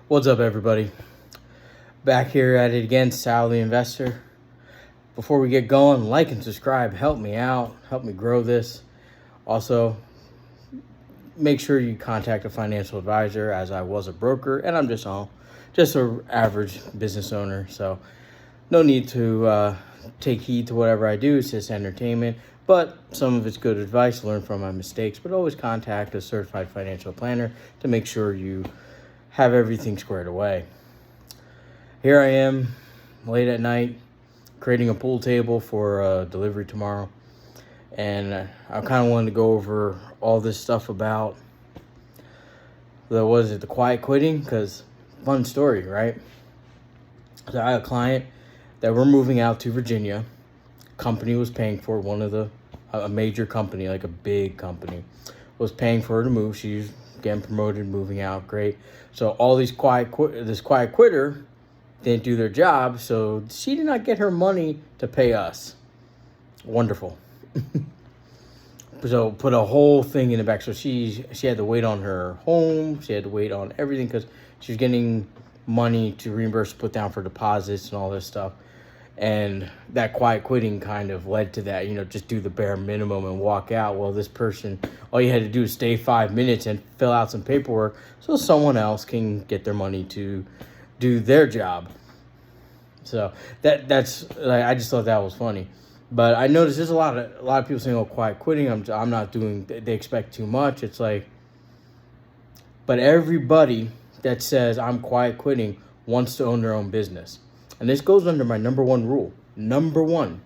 What's up, everybody? Back here at it again, Sal the Investor. Before we get going, like and subscribe. Help me out. Help me grow this. Also, make sure you contact a financial advisor, as I was a broker and I'm just an average business owner. So no need to take heed to whatever I do. It's just entertainment. But some of it's good advice. Learn from my mistakes. But always contact a certified financial planner to make sure you have everything squared away. Here I am, late at night, creating a pool table for delivery tomorrow. And I kind of wanted to go over all this stuff about the quiet quitting, because fun story, right? So I had a client that we're moving out to Virginia. Company was paying for a major company, like a big company, was paying for her to move. She's getting promoted, moving out, great. So all this quiet quitter didn't do their job, so she did not get her money to pay us. Wonderful. So put a whole thing in the back. So she had to wait on her home. She had to wait on everything because she was getting money to reimburse, put down for deposits and all this stuff. And that quiet quitting kind of led to that, just do the bare minimum and walk out. Well, this person, all you had to do is stay 5 minutes and fill out some paperwork so someone else can get their money to do their job. So that's like, I just thought that was funny. But I noticed there's a lot of people saying, "Oh, quiet quitting. I'm not doing." They expect too much. It's like, but everybody that says I'm quiet quitting wants to own their own business, and this goes under my number one rule. Number one,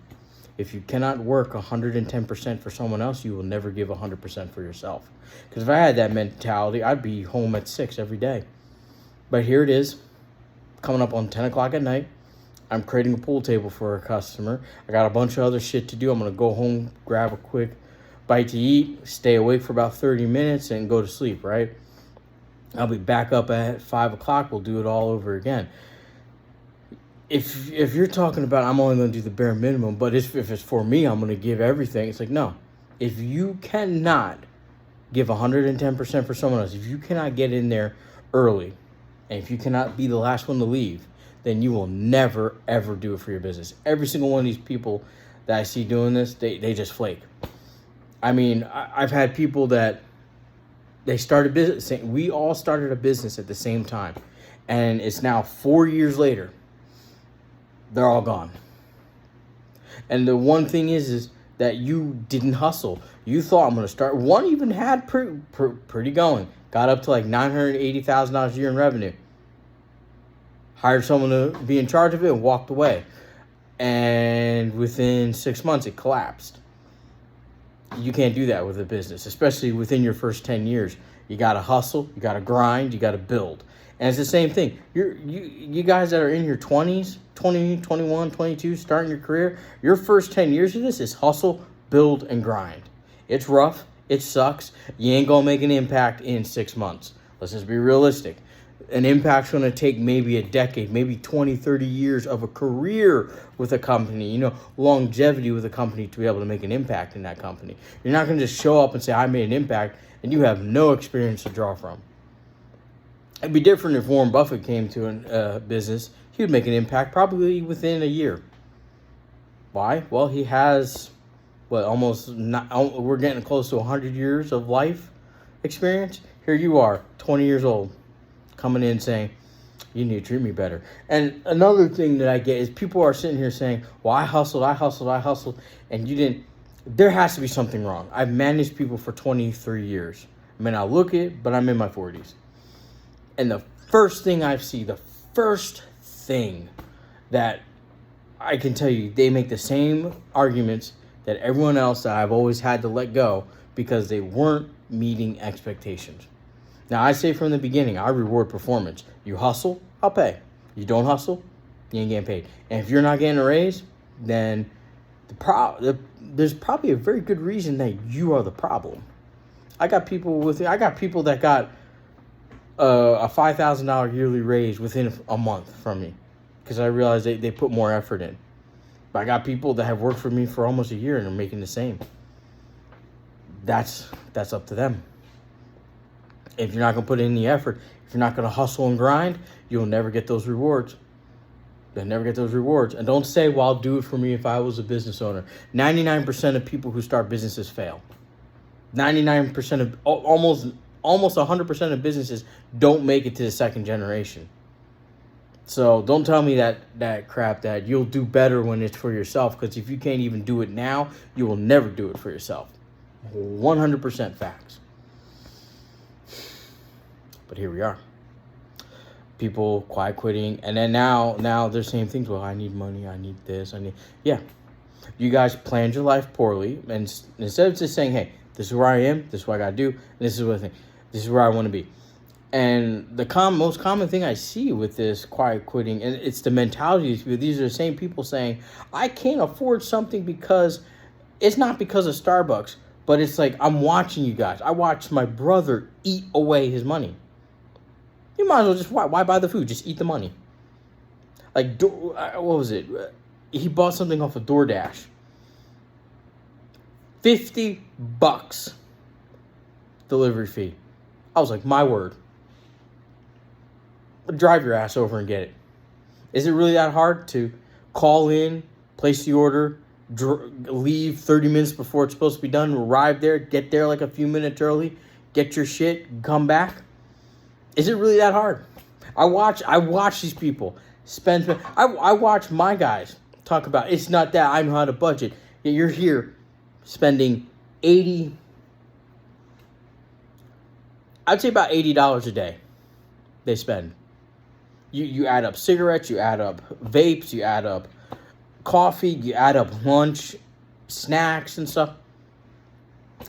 if you cannot work 110% for someone else, you will never give 100% for yourself. Because if I had that mentality, I'd be home at 6 every day. But here it is, coming up on 10 o'clock at night. I'm creating a pool table for a customer. I got a bunch of other shit to do. I'm going to go home, grab a quick bite to eat, stay awake for about 30 minutes, and go to sleep, right? I'll be back up at 5 o'clock. We'll do it all over again. If you're talking about I'm only going to do the bare minimum, but if it's for me, I'm going to give everything. It's like, no. If you cannot give 110% for someone else, if you cannot get in there early, and if you cannot be the last one to leave, then you will never, ever do it for your business. Every single one of these people that I see doing this, they just flake. I mean, I've had people that they started business. We all started a business at the same time. And it's now 4 years later. They're all gone. And the one thing is that you didn't hustle. You thought, I'm going to start. One even had pretty going. Got up to like $980,000 a year in revenue. Hired someone to be in charge of it and walked away. And within 6 months, it collapsed. You can't do that with a business, especially within your first 10 years. You got to hustle, you got to grind, you got to build. And it's the same thing. You guys that are in your 20s, 20, 21, 22, starting your career, your first 10 years of this is hustle, build, and grind. It's rough. It sucks. You ain't going to make an impact in 6 months. Let's just be realistic. An impact's going to take maybe a decade, maybe 20, 30 years of a career with a company, longevity with a company to be able to make an impact in that company. You're not going to just show up and say, I made an impact, and you have no experience to draw from. It'd be different if Warren Buffett came to a business. He would make an impact probably within a year. Why? Well, he has, we're getting close to 100 years of life experience. Here you are, 20 years old. Coming in saying, you need to treat me better. And another thing that I get is people are sitting here saying, well, I hustled, and you didn't. There has to be something wrong. I've managed people for 23 years. I may not look it, but I'm in my 40s. And the first thing that I can tell you, they make the same arguments that everyone else that I've always had to let go because they weren't meeting expectations. Now, I say from the beginning, I reward performance. You hustle, I'll pay. You don't hustle, you ain't getting paid. And if you're not getting a raise, then there's probably a very good reason that you are the problem. I got people that got a $5,000 yearly raise within a month from me because I realized they put more effort in. But I got people that have worked for me for almost a year and are making the same. That's up to them. If you're not going to put in the effort, if you're not going to hustle and grind, you'll never get those rewards. You'll never get those rewards. And don't say, well, I'll do it for me if I was a business owner. 99% of people who start businesses fail. 99% of, almost 100% of businesses don't make it to the second generation. So don't tell me that crap that you'll do better when it's for yourself, because if you can't even do it now, you will never do it for yourself. 100% facts. But here we are. People quiet quitting, and then now they're saying things, well, I need money, I need this, yeah. You guys planned your life poorly, and instead of just saying, hey, this is where I am, this is what I gotta do, and this is what I think, this is where I want to be. And the most common thing I see with this quiet quitting, and it's the mentality, these are the same people saying, I can't afford something because it's not because of Starbucks, but it's like, I'm watching you guys. I watched my brother eat away his money. You might as well just, why buy the food? Just eat the money. Like, what was it? He bought something off of DoorDash. $50 delivery fee. I was like, my word. Drive your ass over and get it. Is it really that hard to call in, place the order, leave 30 minutes before it's supposed to be done, arrive there, get there like a few minutes early, get your shit, come back? Is it really that hard? I watch these people spend. I watch my guys talk about, it's not that I know how to budget. Yet you're here spending I'd say about $80 a day they spend. You add up cigarettes, you add up vapes, you add up coffee, you add up lunch, snacks and stuff.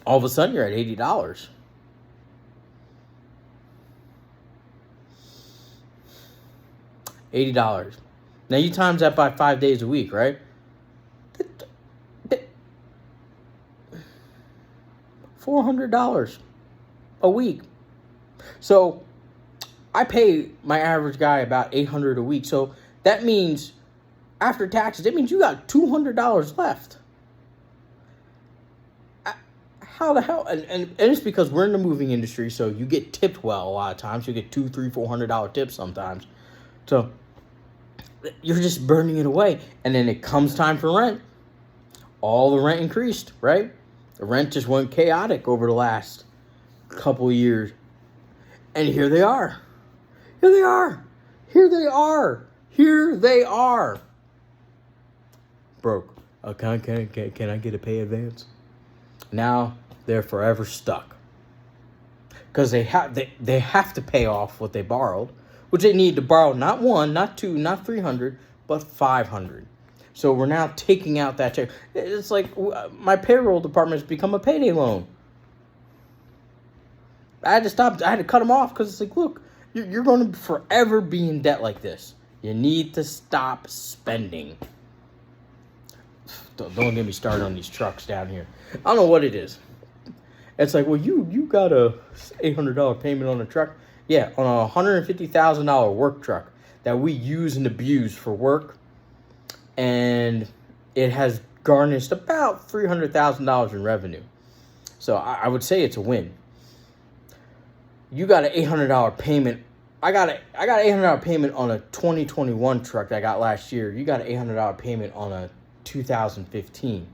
All of a sudden you're at $80. $80. Now you times that by 5 days a week, right? $400 a week. So I pay my average guy about $800 a week. So that means after taxes, it means you got $200 left. How the hell? And it's because we're in the moving industry, so you get tipped well a lot of times. You get $200, $300, $400 tips sometimes. So you're just burning it away. And then it comes time for rent. All the rent increased, right? The rent just went chaotic over the last couple of years. And here they are. Here they are. Here they are. Here they are. Broke. Can I get a pay advance? Now they're forever stuck. Because they have to pay off what they borrowed, which they need to borrow not one, not two, not 300, but 500. So we're now taking out that check. It's like my payroll department has become a payday loan. I had to stop. I had to cut them off because it's like, look, you're going to forever be in debt like this. You need to stop spending. Don't get me started on these trucks down here. I don't know what it is. It's like, well, you got a $800 payment on a truck. Yeah, on a $150,000 work truck that we use and abuse for work. And it has garnished about $300,000 in revenue. So I would say it's a win. You got an $800 payment. I got an $800 payment on a 2021 truck that I got last year. You got an $800 payment on a 2015.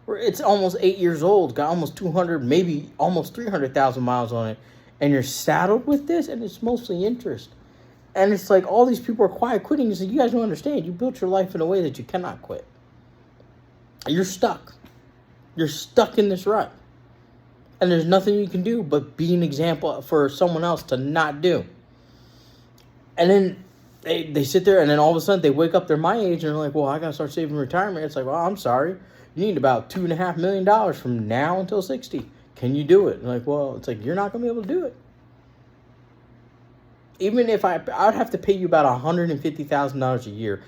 It's almost 8 years old. Got almost 200, maybe almost 300,000 miles on it. And you're saddled with this, and it's mostly interest. And it's like all these people are quiet quitting. It's like, you guys don't understand. You built your life in a way that you cannot quit. You're stuck. You're stuck in this rut. And there's nothing you can do but be an example for someone else to not do. And then they sit there, and then all of a sudden they wake up, they're my age, and they're like, well, I got to start saving retirement. It's like, well, I'm sorry. You need about $2.5 million from now until 60. Can you do it? And like, well, it's like, you're not going to be able to do it. Even if I would have to pay you about $150,000 a year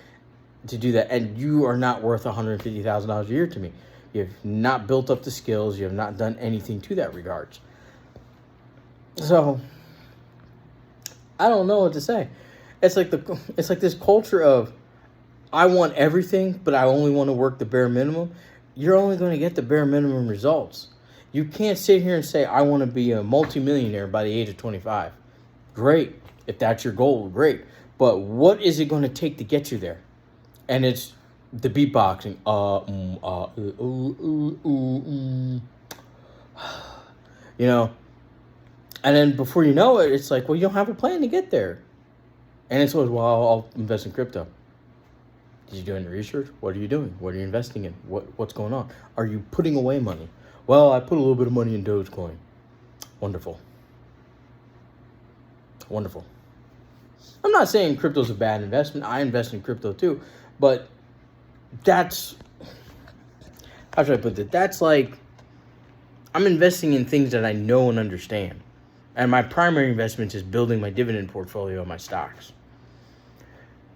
to do that. And you are not worth $150,000 a year to me. You have not built up the skills. You have not done anything to that regards. So I don't know what to say. It's like this culture of, I want everything, but I only want to work the bare minimum. You're only going to get the bare minimum results. You can't sit here and say, I want to be a multimillionaire by the age of 25. Great. If that's your goal, great. But what is it going to take to get you there? And it's the beatboxing. You know, and then before you know it, it's like, well, you don't have a plan to get there. And it's always, well, I'll invest in crypto. Did you do any research? What are you doing? What are you investing in? What's going on? Are you putting away money? Well, I put a little bit of money in Dogecoin. Wonderful. Wonderful. I'm not saying crypto's a bad investment. I invest in crypto too. But that's, how should I put it? That's like, I'm investing in things that I know and understand. And my primary investment is building my dividend portfolio of my stocks.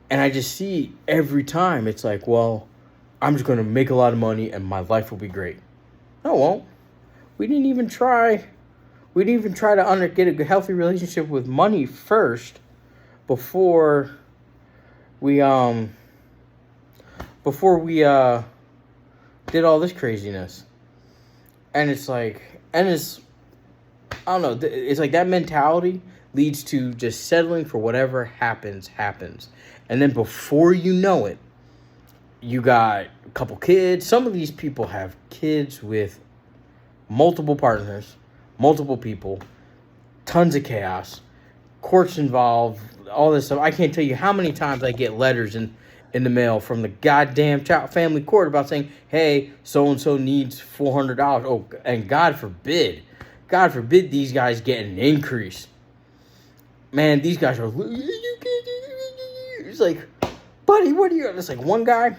And I just see every time it's like, well, I'm just going to make a lot of money and my life will be great. No, it won't. We didn't even try to get a healthy relationship with money first before we did all this craziness. And it's like, I don't know, it's like that mentality leads to just settling for whatever happens. And then before you know it, you got a couple kids. Some of these people have kids with multiple partners, multiple people, tons of chaos, courts involved, all this stuff. I can't tell you how many times I get letters in the mail from the goddamn child family court about saying, hey, so-and-so needs $400. Oh, and God forbid these guys get an increase. Man, these guys are, it's like, buddy, what are you, it's like one guy,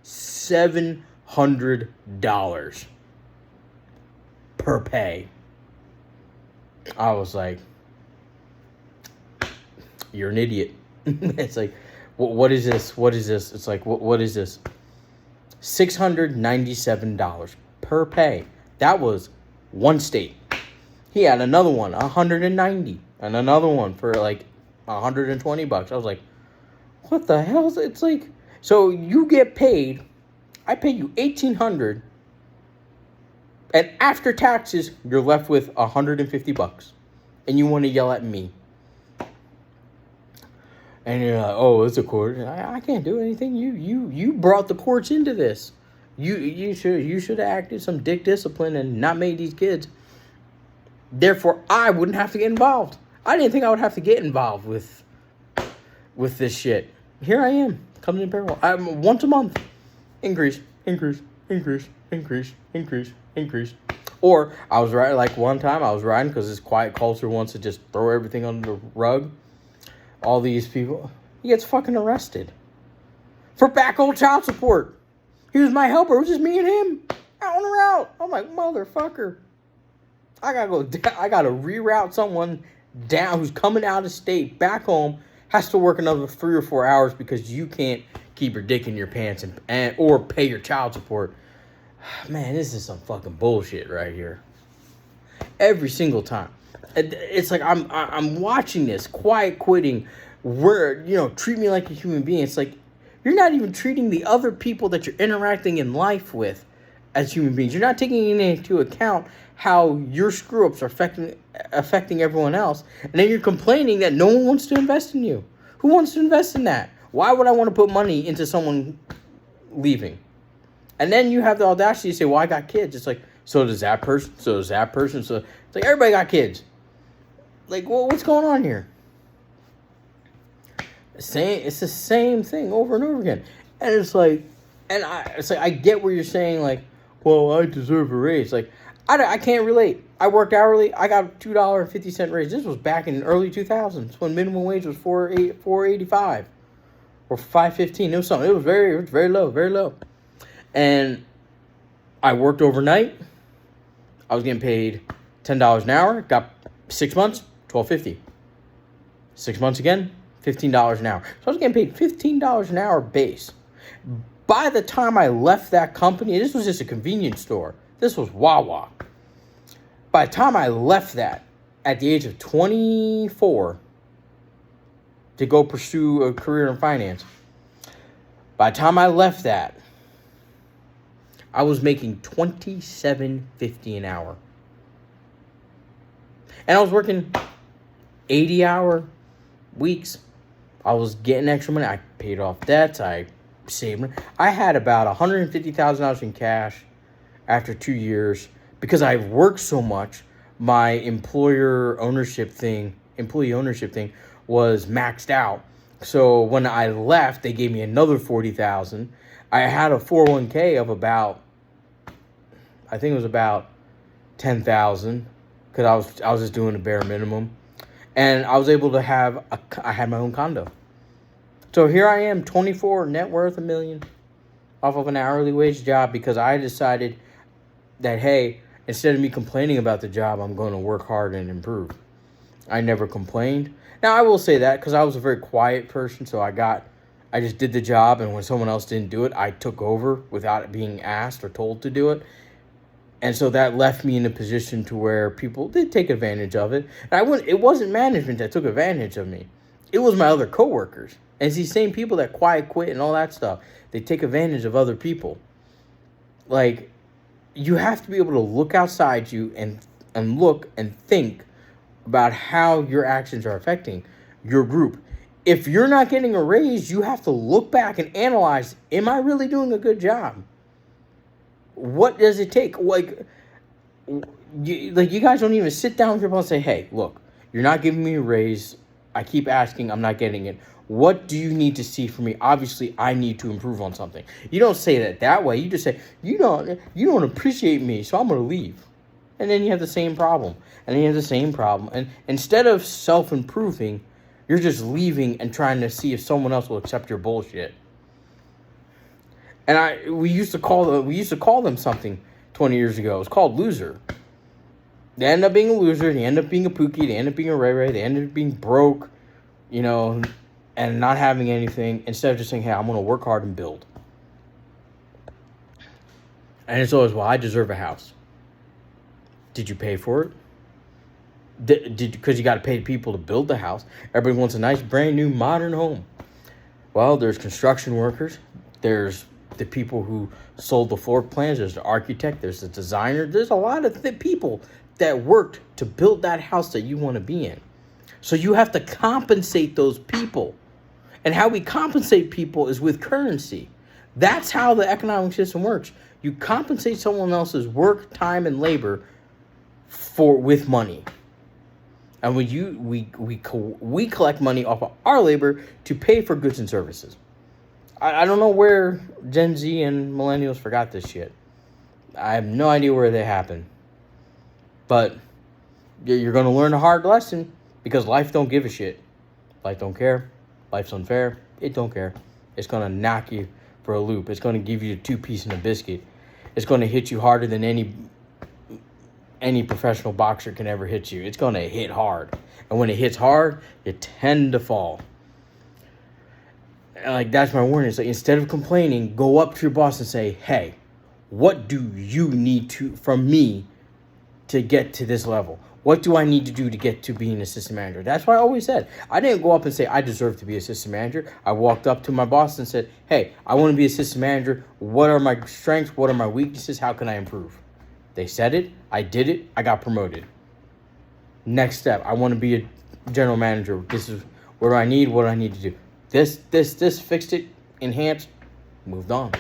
$700 per pay. I was like, you're an idiot. It's like, what is this? It's like, what is this? $697 per pay. That was one state. He had another one, $190, and another one for like $120. I was like, what the hell? It's like, so you get paid, I pay you $1,800, and after taxes, you're left with $150, and you want to yell at me. And you're like, oh, it's a court. I can't do anything. You brought the courts into this. You should have acted some dick discipline and not made these kids. Therefore, I wouldn't have to get involved. I didn't think I would have to get involved with this shit. Here I am, coming in payroll. I'm once a month. Increase. Or I was riding, like one time I was riding because this quiet culture wants to just throw everything under the rug. All these people, he gets fucking arrested for back old child support. He was my helper. It was just me and him out on the route. I'm like, motherfucker. I gotta reroute someone down who's coming out of state back home, has to work another 3 or 4 hours because you can't keep your dick in your pants and or pay your child support. Man, this is some fucking bullshit right here. Every single time. It's like I'm watching this quiet quitting where, treat me like a human being. It's like you're not even treating the other people that you're interacting in life with as human beings. You're not taking into account how your screw-ups are affecting everyone else. And then you're complaining that no one wants to invest in you. Who wants to invest in that? Why would I want to put money into someone leaving? And then you have the audacity to say, well, I got kids. It's like, so does that person. So it's like, everybody got kids. Like, well, what's going on here? It's the same thing over and over again. And it's like, I get where you're saying, like, well, I deserve a raise. Like, I can't relate. I worked hourly. I got a $2.50 raise. This was back in early 2000s when minimum wage was $4.85 or $5.15. It was something. It was very low. And I worked overnight. I was getting paid $10 an hour. Got 6 months, $12.50. 6 months again, $15 an hour. So I was getting paid $15 an hour base. By the time I left that company, this was just a convenience store. This was Wawa. By the time I left that at the age of 24 to go pursue a career in finance, by the time I left that, I was making $27.50 an hour. And I was working 80-hour weeks. I was getting extra money. I paid off debts. I saved money. I had about $150,000 in cash after 2 years because I worked so much. My employee ownership thing was maxed out. So when I left, they gave me another $40,000. I had a 401k of about, I think it was about $10,000 because I was just doing the bare minimum. And I was able to I had my own condo. So here I am, 24, net worth $1 million off of an hourly wage job because I decided that, hey, instead of me complaining about the job, I'm going to work hard and improve. I never complained. Now, I will say that because I was a very quiet person, so I just did the job, and when someone else didn't do it, I took over without being asked or told to do it. And so that left me in a position to where people did take advantage of it. And it wasn't management that took advantage of me. It was my other coworkers. And it's these same people that quiet quit and all that stuff. They take advantage of other people. Like, you have to be able to look outside you and look and think about how your actions are affecting your group. If you're not getting a raise, you have to look back and analyze, am I really doing a good job? What does it take? You guys don't even sit down with your boss and say, hey, look, you're not giving me a raise. I keep asking, I'm not getting it. What do you need to see from me? Obviously, I need to improve on something. You don't say that way. You just say, you don't appreciate me, so I'm going to leave. And then you have the same problem. And instead of self-improving, you're just leaving and trying to see if someone else will accept your bullshit. And we used to call them something 20 years ago. It was called loser. They end up being a loser. They end up being a pookie. They end up being a ray-ray. They end up being broke, and not having anything. Instead of just saying, hey, I'm going to work hard and build. And it's always, well, I deserve a house. Did you pay for it? Because you got to pay people to build the house. Everybody wants a nice, brand new, modern home. Well, there's construction workers. There's the people who sold the floor plans. There's the architect. There's the designer. There's a lot of people that worked to build that house that you want to be in. So you have to compensate those people. And how we compensate people is with currency. That's how the economic system works. You compensate someone else's work, time, and labor with money. And we collect money off of our labor to pay for goods and services. I don't know where Gen Z and millennials forgot this shit. I have no idea where they happened. But you're going to learn a hard lesson because life don't give a shit. Life don't care. Life's unfair. It don't care. It's going to knock you for a loop. It's going to give you a 2-piece and a biscuit. It's going to hit you harder than any professional boxer can ever hit you. It's going to hit hard. And when it hits hard, you tend to fall. And that's my warning. So instead of complaining, go up to your boss and say, hey, what do you need from me to get to this level? What do I need to do to get to being an assistant manager? That's what I always said. I didn't go up and say, I deserve to be assistant manager. I walked up to my boss and said, hey, I want to be assistant manager. What are my strengths? What are my weaknesses? How can I improve? They said it. I did it. I got promoted. Next step, I want to be a general manager. This is what do I need? What do I need to do? This, fixed it, enhanced, moved on.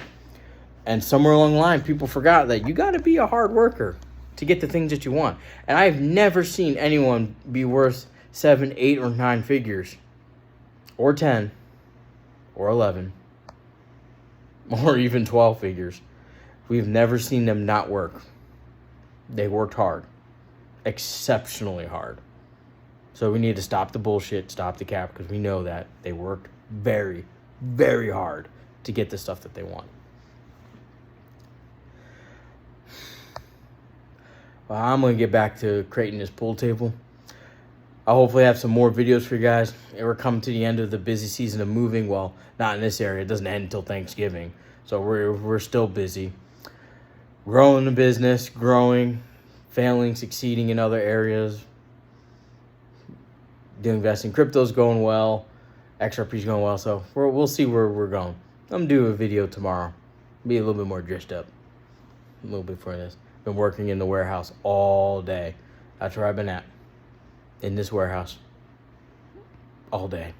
And somewhere along the line, people forgot that you got to be a hard worker to get the things that you want. And I've never seen anyone be worth 7, 8, or 9 figures, or 10, or 11, or even 12 figures. We've never seen them not work. They worked hard, exceptionally hard. So we need to stop the bullshit, stop the cap, because we know that they worked very, very hard to get the stuff that they want. Well, I'm going to get back to creating this pool table. I'll hopefully have some more videos for you guys. We're coming to the end of the busy season of moving. Well, not in this area. It doesn't end until Thanksgiving. So we're still busy. Growing the business, failing, succeeding in other areas. Doing investing. Crypto's going well. XRP's going well. So we'll see where we're going. I'm going to do a video tomorrow. Be a little bit more dressed up. a little bit before this. Been working in the warehouse all day. That's where I've been at. In this warehouse. All day.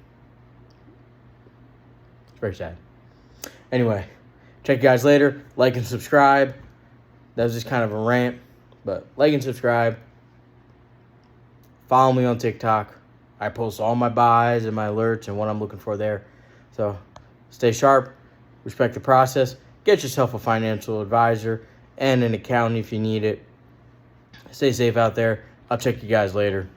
It's very sad. Anyway, check you guys later. Like and subscribe. That was just kind of a rant. But like and subscribe. Follow me on TikTok. I post all my buys and my alerts and what I'm looking for there. So stay sharp. Respect the process. Get yourself a financial advisor and an accountant if you need it. Stay safe out there. I'll check you guys later.